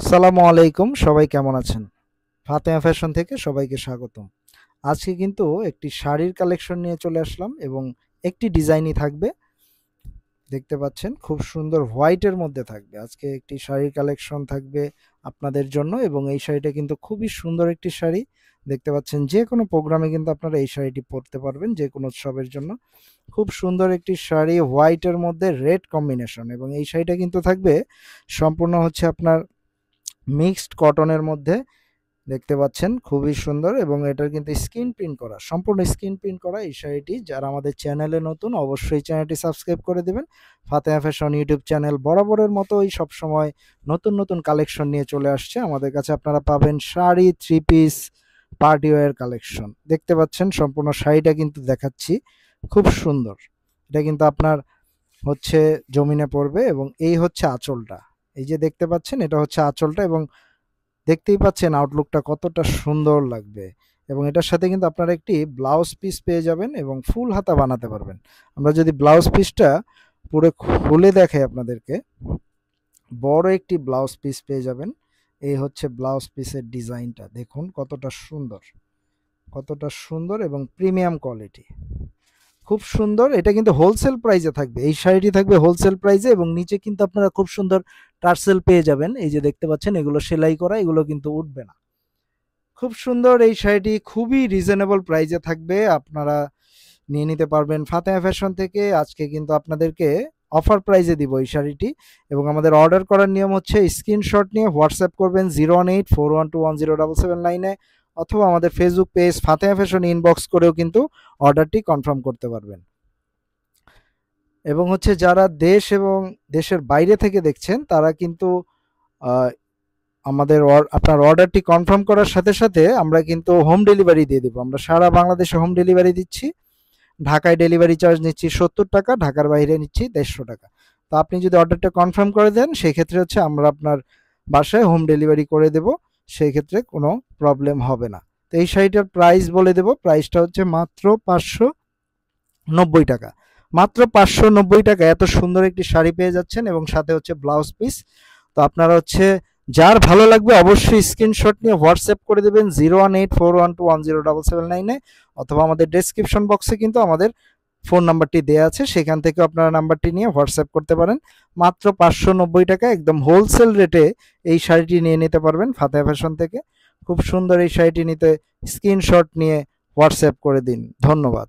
আসসালামু আলাইকুম, সবাই কেমন আছেন? ফাতেমা ফ্যাশন থেকে সবাইকে স্বাগতম। আজকে কিন্তু একটি শাড়ির কালেকশন নিয়ে চলে আসলাম এবং একটি ডিজাইনই থাকবে। দেখতে পাচ্ছেন খুব সুন্দর হোয়াইটের মধ্যে থাকবে। আজকে একটি শাড়ির কালেকশন থাকবে আপনাদের জন্য এবং এই শাড়িটা কিন্তু খুবই সুন্দর একটি শাড়ি। দেখতে পাচ্ছেন যেকোনো প্রোগ্রামে কিন্তু আপনারা এই শাড়িটি পরতে পারবেন, যেকোনো উৎসবের জন্য। খুব সুন্দর একটি শাড়ি হোয়াইটের মধ্যে রেড কম্বিনেশন এবং এই শাড়িটা কিন্তু থাকবে সম্পূর্ণ হচ্ছে আপনার মিক্সড কটনের মধ্যে। দেখতে পাচ্ছেন খুবই সুন্দর এবং এটার কিন্তু স্ক্রিন প্রিন্ট করা, সম্পূর্ণ স্ক্রিন প্রিন্ট করা এই শাড়িটি। যারা আমাদের চ্যানেলে নতুন অবশ্যই চ্যানেলটি সাবস্ক্রাইব করে দেবেন। ফাতেমা ফ্যাশন ইউটিউব চ্যানেল বরাবরের মতোই সবসময় নতুন নতুন কালেকশন নিয়ে চলে আসছে। আমাদের কাছে আপনারা পাবেন sari, three piece, party wear collection. দেখতে পাচ্ছেন সম্পূর্ণ শাড়িটা কিন্তু দেখাচ্ছি, খুব সুন্দর। এটা কিন্তু আপনার হচ্ছে জমিনে পড়বে এবং এই হচ্ছে আঁচলটা। এই যে দেখতে পাচ্ছেন এটা হচ্ছে আঁচলটা এবং দেখতেই পাচ্ছেন আউটলুকটা কতটা সুন্দর লাগবে। এবং এটার সাথে কিন্তু আপনারা একটি ব্লাউজ পিস পেয়ে যাবেন এবং ফুল হাতা বানাতে পারবেন। আমরা যদি ব্লাউজ পিসটা পুরো খুলে দেখাই আপনাদেরকে, বড় একটি ব্লাউজ পিস পেয়ে যাবেন। এই হচ্ছে ব্লাউজ পিসের ডিজাইনটা, দেখুন কতটা সুন্দর, কতটা সুন্দর এবং প্রিমিয়াম কোয়ালিটি, খুব সুন্দর। এটা কিন্তু হোলসেল প্রাইসে থাকবে, এই শাড়িটি থাকবে হোলসেল প্রাইসে এবং নিচে কিন্তু আপনারা খুব সুন্দর টার্সেল পেয়ে যাবেন। এই যে দেখতে পাচ্ছেন এগুলো সেলাই করা, এগুলো কিন্তু উঠবে না। খুব সুন্দর এই শাড়িটি, খুবই রিজনেবল প্রাইসে থাকবে, আপনারা নিয়ে নিতে পারবেন ফাতেমা ফ্যাশন থেকে। আজকে কিন্তু আপনাদেরকে অফার প্রাইসে দিব এই শাড়িটি এবং আমাদের অর্ডার করার নিয়ম হচ্ছে স্ক্রিনশট নিয়ে হোয়াটসঅ্যাপ করবেন 01841210779-এ অথবা আমাদের Facebook page Fatema fashion inbox করেও কিন্তু অর্ডারটি কনফার্ম করতে পারবেন। এবং হচ্ছে যারা দেশ এবং দেশের বাইরে থেকে দেখছেন তারা কিন্তু আহ, আমাদের আপনার অর্ডারটি কনফার্ম করার সাথে সাথে আমরা কিন্তু হোম ডেলিভারি দিয়ে দেবো। আমরা সারা বাংলাদেশে হোম ডেলিভারি দিচ্ছি। ঢাকায় ডেলিভারি চার্জ নিচ্ছি 70 টাকা, ঢাকার বাইরে নিচ্ছি 150 টাকা। তো আপনি যদি অর্ডারটা কনফার্ম করে দেন সেই ক্ষেত্রে হচ্ছে আমরা আপনার বাসায় হোম ডেলিভারি করে দেব, সেই ক্ষেত্রে কোনো প্রবলেম হবে না। তো এই শাড়িটার প্রাইস বলে দেব, প্রাইসটা হচ্ছে মাত্র 590 টাকা। মাত্র 590 টাকা এত সুন্দর একটি শাড়ি পেয়ে যাচ্ছেন এবং সাথে হচ্ছে ব্লাউজ পিস। তো আপনারা হচ্ছে যার ভালো লাগবে অবশ্যই স্ক্রিনশট নিয়ে হোয়াটসঅ্যাপ করে দেবেন 01841210779-এ অথবা আমাদের ডেসক্রিপশন বক্সে কিন্তু আমাদের ফোন নাম্বারটি দেওয়া আছে, সেখান থেকে আপনারা নাম্বারটি নিয়ে হোয়াটসঅ্যাপ করতে পারেন। মাত্র 590 টাকা একদম হোলসেল রেটে এই শাড়িটি নিয়ে নিতে পারবেন ফাতেমা ফ্যাশন থেকে। খুব সুন্দর এই শাড়িটি নিতে স্ক্রিনশট নিয়ে হোয়াটসঅ্যাপ করে দিন। ধন্যবাদ।